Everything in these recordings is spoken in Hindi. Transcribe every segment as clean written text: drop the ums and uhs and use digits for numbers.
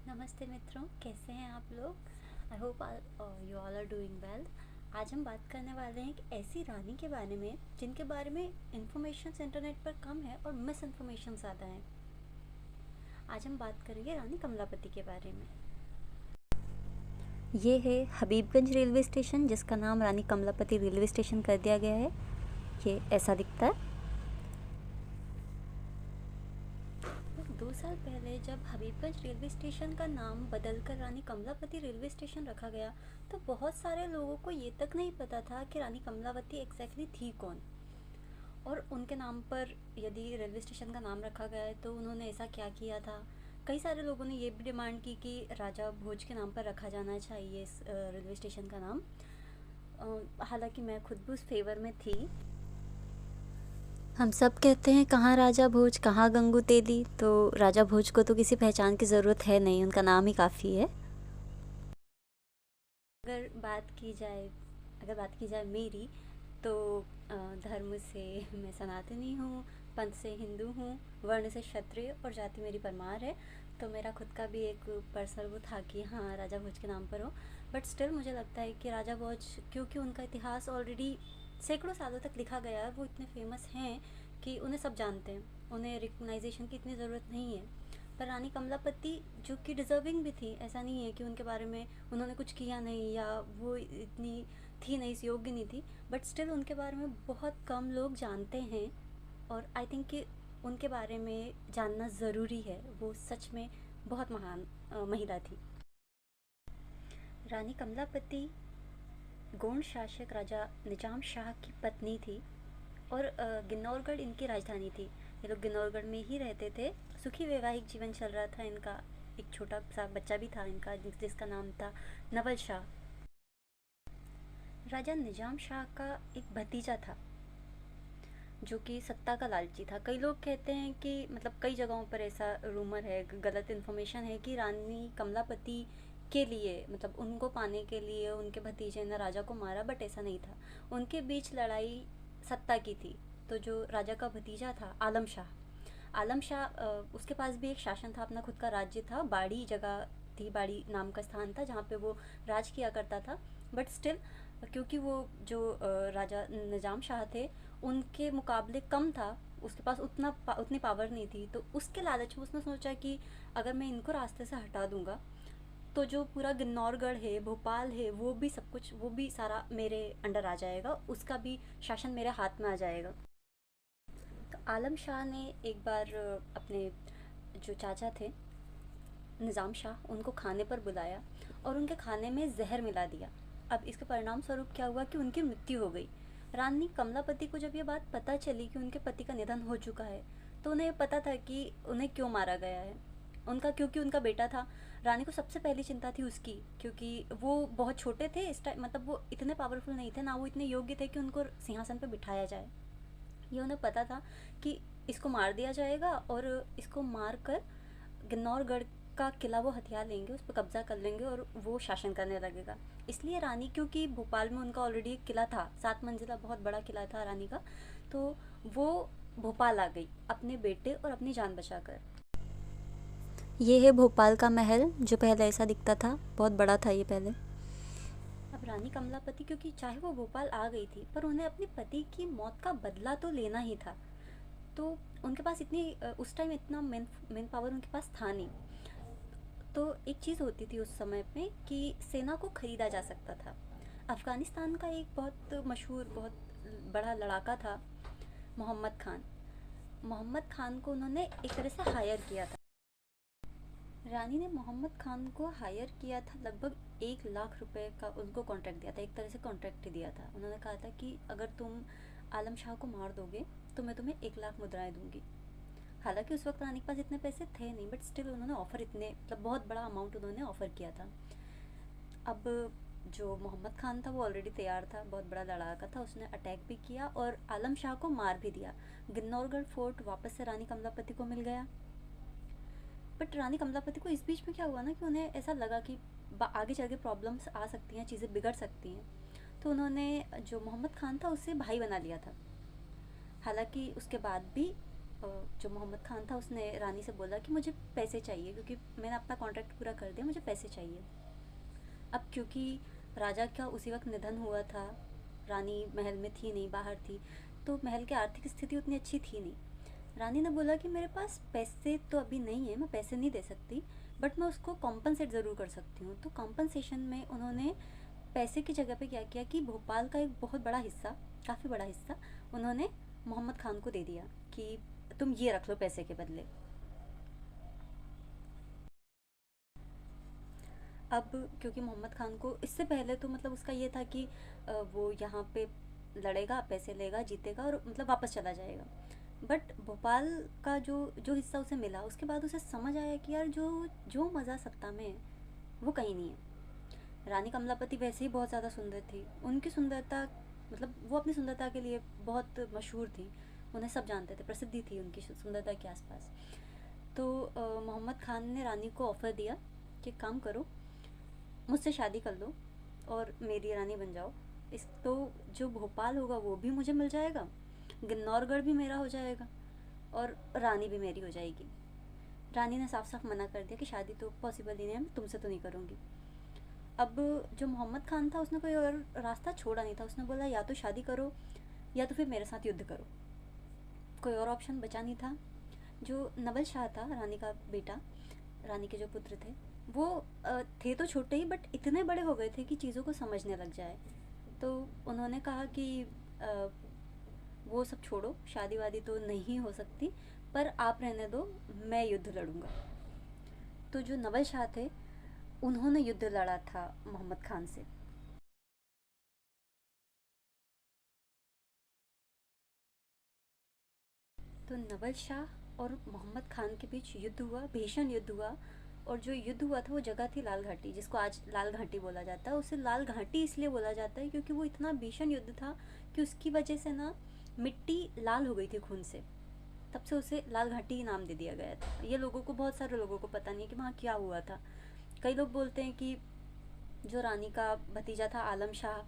नमस्ते मित्रों, कैसे हैं आप लोग। I hope you all are doing well. आज हम बात करने वाले हैं एक ऐसी रानी के बारे में जिनके बारे में इंफॉर्मेशन इंटरनेट पर कम है और मिस इन्फॉर्मेशन ज़्यादा है। आज हम बात करेंगे रानी कमलापति के बारे में। ये है हबीबगंज रेलवे स्टेशन, जिसका नाम रानी कमलापति रेलवे स्टेशन कर दिया गया है। ये ऐसा दिखता है। 2 साल पहले जब हबीबगंज रेलवे स्टेशन का नाम बदलकर रानी कमलापति रेलवे स्टेशन रखा गया, तो बहुत सारे लोगों को ये तक नहीं पता था कि रानी कमलावती एग्जैक्टली थी कौन, और उनके नाम पर यदि रेलवे स्टेशन का नाम रखा गया है तो उन्होंने ऐसा क्या किया था। कई सारे लोगों ने ये भी डिमांड की कि राजा भोज के नाम पर रखा जाना चाहिए इस रेलवे स्टेशन का नाम। हालांकि मैं खुद भी उस फेवर में थी। हम सब कहते हैं कहाँ राजा भोज कहाँ गंगू तेली, तो राजा भोज को तो किसी पहचान की ज़रूरत है नहीं, उनका नाम ही काफ़ी है। अगर बात की जाए मेरी, तो धर्म से मैं सनातनी हूँ, पंथ से हिंदू हूँ, वर्ण से क्षत्रिय और जाति मेरी परमार है। तो मेरा खुद का भी एक पर्सनल वो था कि हाँ, राजा भोज के नाम पर हो। बट स्टिल मुझे लगता है कि राजा भोज, क्योंकि उनका इतिहास ऑलरेडी सैकड़ों सालों तक लिखा गया है, वो इतने फेमस हैं कि उन्हें सब जानते हैं, उन्हें रिकग्नाइजेशन की इतनी ज़रूरत नहीं है। पर रानी कमलापति जो कि डिज़र्विंग भी थी, ऐसा नहीं है कि उनके बारे में उन्होंने कुछ किया नहीं या वो इतनी थी नहीं, इस योग्य नहीं थी, बट स्टिल उनके बारे में बहुत कम लोग जानते हैं। और आई थिंक कि उनके बारे में जानना ज़रूरी है। वो सच में बहुत महान महिला थी। रानी कमलापति गोंड शासक राजा निजाम शाह की पत्नी थी, और गिन्नौरगढ़ इनकी राजधानी थी। ये लोग गिन्नौरगढ़ में ही रहते थे। सुखी वैवाहिक जीवन चल रहा था इनका। एक छोटा सा बच्चा भी था इनका, जिसका नाम था नवल शाह। राजा निजाम शाह का एक भतीजा था जो कि सत्ता का लालची था। कई लोग कहते हैं कि मतलब कई जगहों पर ऐसा रूमर है, गलत इन्फॉर्मेशन है कि रानी कमलापति के लिए, मतलब उनको पाने के लिए उनके भतीजे ने राजा को मारा, बट ऐसा नहीं था। उनके बीच लड़ाई सत्ता की थी। तो जो राजा का भतीजा था आलम शाह, उसके पास भी एक शासन था, अपना खुद का राज्य था, बाड़ी जगह थी, बाड़ी नाम का स्थान था जहाँ पे वो राज किया करता था। बट स्टिल, क्योंकि वो जो राजा निजाम शाह थे उनके मुकाबले कम था, उसके पास उतनी पावर नहीं थी, तो उसके लालच में उसने सोचा कि अगर मैं इनको रास्ते से हटा दूंगा तो जो पूरा गिन्नौरगढ़ है, भोपाल है, वो भी सब कुछ, वो भी सारा मेरे अंडर आ जाएगा, उसका भी शासन मेरे हाथ में आ जाएगा। तो आलम शाह ने एक बार अपने जो चाचा थे निज़ाम शाह, उनको खाने पर बुलाया और उनके खाने में जहर मिला दिया। अब इसके परिणाम स्वरूप क्या हुआ कि उनकी मृत्यु हो गई। रानी कमलापति को जब ये बात पता चली कि उनके पति का निधन हो चुका है, तो उन्हें पता था कि उन्हें क्यों मारा गया है। क्योंकि उनका बेटा था। रानी को सबसे पहली चिंता थी उसकी, क्योंकि वो बहुत छोटे थे इस टाइम, मतलब वो इतने पावरफुल नहीं थे, ना वो इतने योग्य थे कि उनको सिंहासन पर बिठाया जाए। ये उन्हें पता था कि इसको मार दिया जाएगा, और इसको मार कर गिन्नौरगढ़ का किला वो हथिया लेंगे, उस पर कब्जा कर लेंगे और वो शासन करने लगेगा। इसलिए रानी, क्योंकि भोपाल में उनका ऑलरेडी एक किला था, 7 मंजिला बहुत बड़ा किला था रानी का, तो वो भोपाल आ गई अपने बेटे और अपनी जान बचाकर। ये है भोपाल का महल, जो पहले ऐसा दिखता था, बहुत बड़ा था ये पहले। अब रानी कमलापति, क्योंकि चाहे वो भोपाल आ गई थी, पर उन्हें अपने पति की मौत का बदला तो लेना ही था। तो उनके पास उस टाइम इतना मेन पावर उनके पास था नहीं। तो एक चीज़ होती थी उस समय में कि सेना को खरीदा जा सकता था। अफ़गानिस्तान का एक बहुत मशहूर, बहुत बड़ा लड़ाका था मोहम्मद खान। मोहम्मद खान को उन्होंने एक तरह से हायर किया था। रानी ने मोहम्मद खान को हायर किया था, लगभग 1 लाख रुपए का उनको कॉन्ट्रैक्ट दिया था, एक तरह से कॉन्ट्रैक्ट दिया था। उन्होंने कहा था कि अगर तुम आलम शाह को मार दोगे तो मैं तुम्हें 1 लाख मुद्राएं दूंगी। हालांकि उस वक्त रानी के पास इतने पैसे थे नहीं, बट स्टिल उन्होंने ऑफ़र, इतने मतलब बहुत बड़ा अमाउंट उन्होंने ऑफ़र किया था। अब जो मोहम्मद खान था वो ऑलरेडी तैयार था, बहुत बड़ा लड़ाका था, उसने अटैक भी किया और आलम शाह को मार भी दिया। गिन्नौरगढ़ फोर्ट वापस से रानी कमलापति को मिल गया। बट रानी कमलापति को इस बीच में क्या हुआ ना, कि उन्हें ऐसा लगा कि आगे चल के प्रॉब्लम्स आ सकती हैं, चीज़ें बिगड़ सकती हैं, तो उन्होंने जो मोहम्मद खान था उससे भाई बना लिया था। हालांकि उसके बाद भी जो मोहम्मद खान था उसने रानी से बोला कि मुझे पैसे चाहिए, क्योंकि मैंने अपना कॉन्ट्रैक्ट पूरा कर दिया, मुझे पैसे चाहिए। अब क्योंकि राजा का उसी वक्त निधन हुआ था, रानी महल में थी नहीं, बाहर थी, तो महल की आर्थिक स्थिति उतनी अच्छी थी नहीं। रानी ने बोला कि मेरे पास पैसे तो अभी नहीं है, मैं पैसे नहीं दे सकती, बट मैं उसको कॉम्पनसेट ज़रूर कर सकती हूँ। तो कॉम्पनसेशन में उन्होंने पैसे की जगह पे क्या किया कि भोपाल का एक बहुत बड़ा हिस्सा, काफ़ी बड़ा हिस्सा, उन्होंने मोहम्मद खान को दे दिया कि तुम ये रख लो पैसे के बदले। अब क्योंकि मोहम्मद खान को इससे पहले तो मतलब उसका ये था कि वो यहाँ पे लड़ेगा, पैसे लेगा, जीतेगा और मतलब वापस चला जाएगा। बट भोपाल का जो जो हिस्सा उसे मिला, उसके बाद उसे समझ आया कि यार जो जो मज़ा सत्ता में है वो कहीं नहीं है। रानी कमलापति वैसे ही बहुत ज़्यादा सुंदर थी, उनकी सुंदरता मतलब वो अपनी सुंदरता के लिए बहुत मशहूर थी, उन्हें सब जानते थे, प्रसिद्धि थी उनकी सुंदरता के आसपास। तो मोहम्मद खान ने रानी को ऑफ़र दिया कि काम करो, मुझसे शादी कर लो और मेरी रानी बन जाओ। इस तो जो भोपाल होगा वो भी मुझे मिल जाएगा, गन्नौरगढ़ भी मेरा हो जाएगा और रानी भी मेरी हो जाएगी। रानी ने साफ साफ मना कर दिया कि शादी तो पॉसिबल ही नहीं है, मैं तुमसे तो नहीं करूँगी। अब जो मोहम्मद खान था उसने कोई और रास्ता छोड़ा नहीं था, उसने बोला या तो शादी करो या तो फिर मेरे साथ युद्ध करो, कोई और ऑप्शन बचा नहीं था। जो नवल शाह था, रानी का बेटा, रानी के जो पुत्र थे, वो थे तो छोटे ही बट इतने बड़े हो गए थे कि चीज़ों को समझने लग जाए। तो उन्होंने कहा कि अ, वो सब छोड़ो, शादी वादी तो नहीं हो सकती, पर आप रहने दो, मैं युद्ध लड़ूंगा। तो जो नवल शाह थे उन्होंने युद्ध लड़ा था मोहम्मद खान से। तो नवल शाह और मोहम्मद खान के बीच युद्ध हुआ, भीषण युद्ध हुआ। और जो युद्ध हुआ था वो जगह थी लाल घाटी, जिसको आज लाल घाटी बोला जाता है। उसे लाल घाटी इसलिए बोला जाता है क्योंकि वो इतना भीषण युद्ध था कि उसकी वजह से ना मिट्टी लाल हो गई थी खून से। तब से उसे लाल घाटी नाम दे दिया गया था। ये लोगों को, बहुत सारे लोगों को पता नहीं है कि वहाँ क्या हुआ था। कई लोग बोलते हैं कि जो रानी का भतीजा था आलम शाह,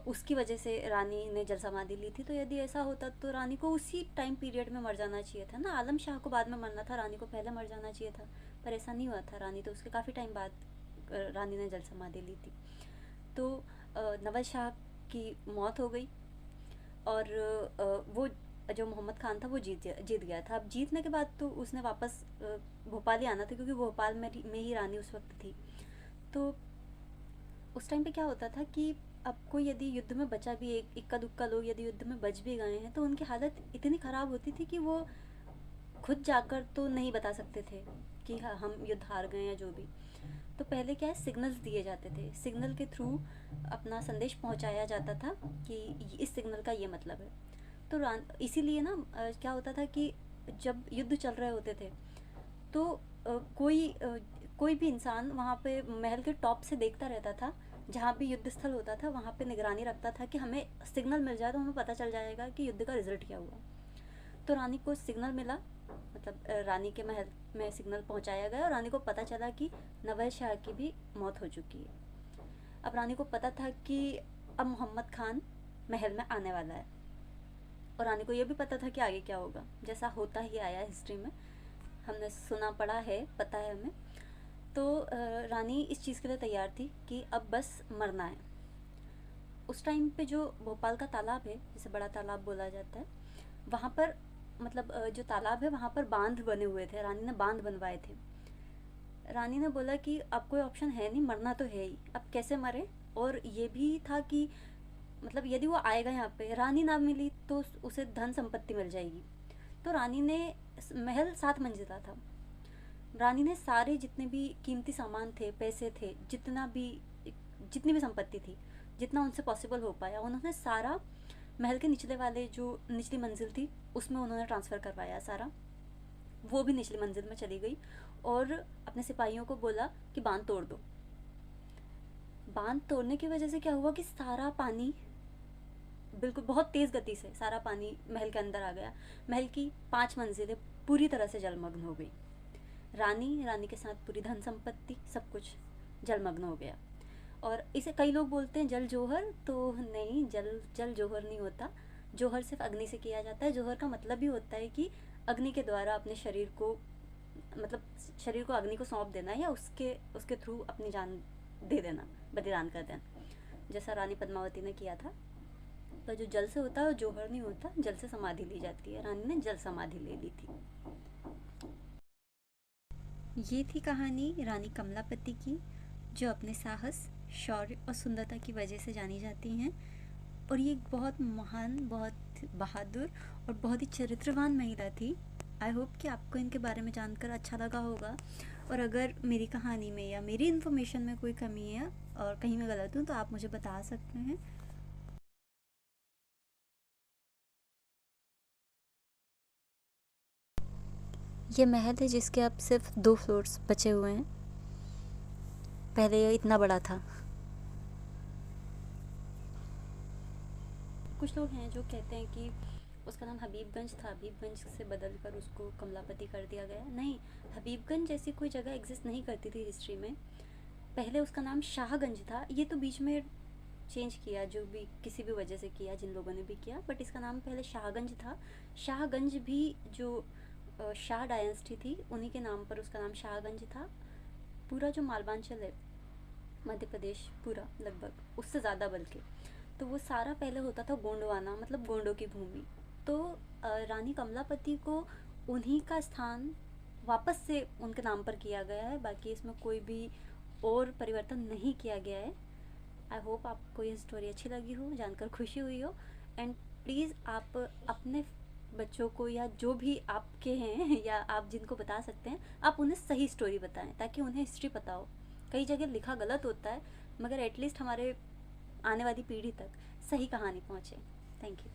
उसकी वजह से रानी ने जल समाधि ली थी। तो यदि ऐसा होता तो रानी को उसी टाइम पीरियड में मर जाना चाहिए था ना, आलम शाह को बाद में मरना था, रानी को पहले मर जाना चाहिए था। पर ऐसा नहीं हुआ था, रानी तो उसके काफ़ी टाइम बाद रानी ने जल समाधि ली थी। तो नवल शाह की मौत हो गई और वो जो मोहम्मद खान था वो जीत गया था। अब जीतने के बाद तो उसने वापस भोपाल ही आना था, क्योंकि भोपाल में ही रानी उस वक्त थी। तो उस टाइम पे क्या होता था कि अब कोई यदि युद्ध में बचा भी, एक इक्का दुक्का लोग यदि युद्ध में बच भी गए हैं, तो उनकी हालत इतनी ख़राब होती थी कि वो खुद जाकर तो नहीं बता सकते थे कि हाँ हम युद्ध हार गए या जो भी। तो पहले क्या है, सिग्नल्स दिए जाते थे, सिग्नल के थ्रू अपना संदेश पहुंचाया जाता था कि इस सिग्नल का ये मतलब है। तो इसीलिए ना क्या होता था कि जब युद्ध चल रहे होते थे तो कोई भी इंसान वहाँ पे महल के टॉप से देखता रहता था, जहाँ भी युद्ध स्थल होता था वहाँ पे निगरानी रखता था कि हमें सिग्नल मिल जाए तो हमें पता चल जाएगा कि युद्ध का रिजल्ट क्या हुआ। तो रानी को सिग्नल मिला, मतलब रानी के महल में सिग्नल पहुँचाया गया और रानी को पता चला कि नवल शाह की भी मौत हो चुकी है। अब रानी को पता था कि अब मोहम्मद खान महल में आने वाला है, और रानी को यह भी पता था कि आगे क्या होगा, जैसा होता ही आया हिस्ट्री में, हमने सुना पड़ा है, पता है हमें। तो रानी इस चीज़ के लिए तैयार थी कि अब बस मरना है। उस टाइम पे जो भोपाल का तालाब है, जिसे बड़ा तालाब बोला जाता है, वहाँ पर मतलब जो तालाब है वहाँ पर बांध बने हुए थे, रानी ने बांध बनवाए थे। रानी ने बोला कि अब कोई ऑप्शन है नहीं, मरना तो है ही, अब कैसे मरे। और ये भी था कि मतलब यदि वो आएगा यहाँ पे, रानी ना मिली तो उसे धन संपत्ति मिल जाएगी। तो रानी ने, महल 7 मंजिला था, रानी ने सारे जितने भी कीमती सामान थे, पैसे थे, जितनी भी संपत्ति थी, जितना उनसे पॉसिबल हो पाया, उन्होंने सारा महल के निचले वाले जो निचली मंजिल थी उसमें उन्होंने ट्रांसफ़र करवाया सारा। वो भी निचली मंजिल में चली गई और अपने सिपाहियों को बोला कि बांध तोड़ दो। बांध तोड़ने की वजह से क्या हुआ कि सारा पानी, बिल्कुल बहुत तेज़ गति से सारा पानी महल के अंदर आ गया। महल की 5 मंजिलें पूरी तरह से जलमग्न हो गई। रानी के साथ पूरी धन संपत्ति सब कुछ जलमग्न हो गया। और इसे कई लोग बोलते हैं जल जोहर, तो नहीं, जल जल जोहर नहीं होता। जोहर सिर्फ अग्नि से किया जाता है। जोहर का मतलब ही होता है कि अग्नि के द्वारा अपने शरीर को, मतलब शरीर को अग्नि को सौंप देना या उसके उसके थ्रू अपनी जान दे देना, बलिदान कर देना, जैसा रानी पद्मावती ने किया था। पर जो जल से होता है वो जौहर नहीं होता, जल से समाधि ली जाती है, रानी ने जल समाधि ले ली थी। ये थी कहानी रानी कमलापति की, जो अपने साहस, शौर्य और सुंदरता की वजह से जानी जाती हैं। और ये एक बहुत महान, बहुत बहादुर और बहुत ही चरित्रवान महिला थी। आई होप कि आपको इनके बारे में जानकर अच्छा लगा होगा। और अगर मेरी कहानी में या मेरी इन्फॉर्मेशन में कोई कमी है और कहीं मैं गलत हूँ तो आप मुझे बता सकते हैं। ये महल है जिसके अब सिर्फ 2 फ्लोर्स बचे हुए हैं, पहले ये इतना बड़ा था। कुछ लोग हैं जो कहते हैं कि उसका नाम हबीबगंज था, हबीबगंज से बदल कर उसको कमलापति कर दिया गया। नहीं, हबीबगंज जैसी कोई जगह एग्जिस्ट नहीं करती थी हिस्ट्री में। पहले उसका नाम शाहगंज था, ये तो बीच में चेंज किया, जो भी किसी भी वजह से किया, जिन लोगों ने भी किया, बट इसका नाम पहले शाहगंज था। शाहगंज भी जो शाह डायनेस्टी थी उन्हीं के नाम पर उसका नाम शाहगंज था। पूरा जो मालवांचल है, मध्य प्रदेश पूरा लगभग, उससे ज़्यादा बल्कि, तो वो सारा पहले होता था गोंडवाना, मतलब गोंडों की भूमि। तो रानी कमलापति को उन्हीं का स्थान वापस से उनके नाम पर किया गया है, बाकी इसमें कोई भी और परिवर्तन नहीं किया गया है। आई होप आपको ये स्टोरी अच्छी लगी हो, जानकर खुशी हुई हो। एंड प्लीज़ आप अपने बच्चों को या जो भी आपके हैं या आप जिनको बता सकते हैं, आप उन्हें सही स्टोरी बताएं ताकि उन्हें हिस्ट्री पता हो। कई जगह लिखा गलत होता है, मगर एटलीस्ट हमारे आने वाली पीढ़ी तक सही कहानी पहुँचे। Thank you.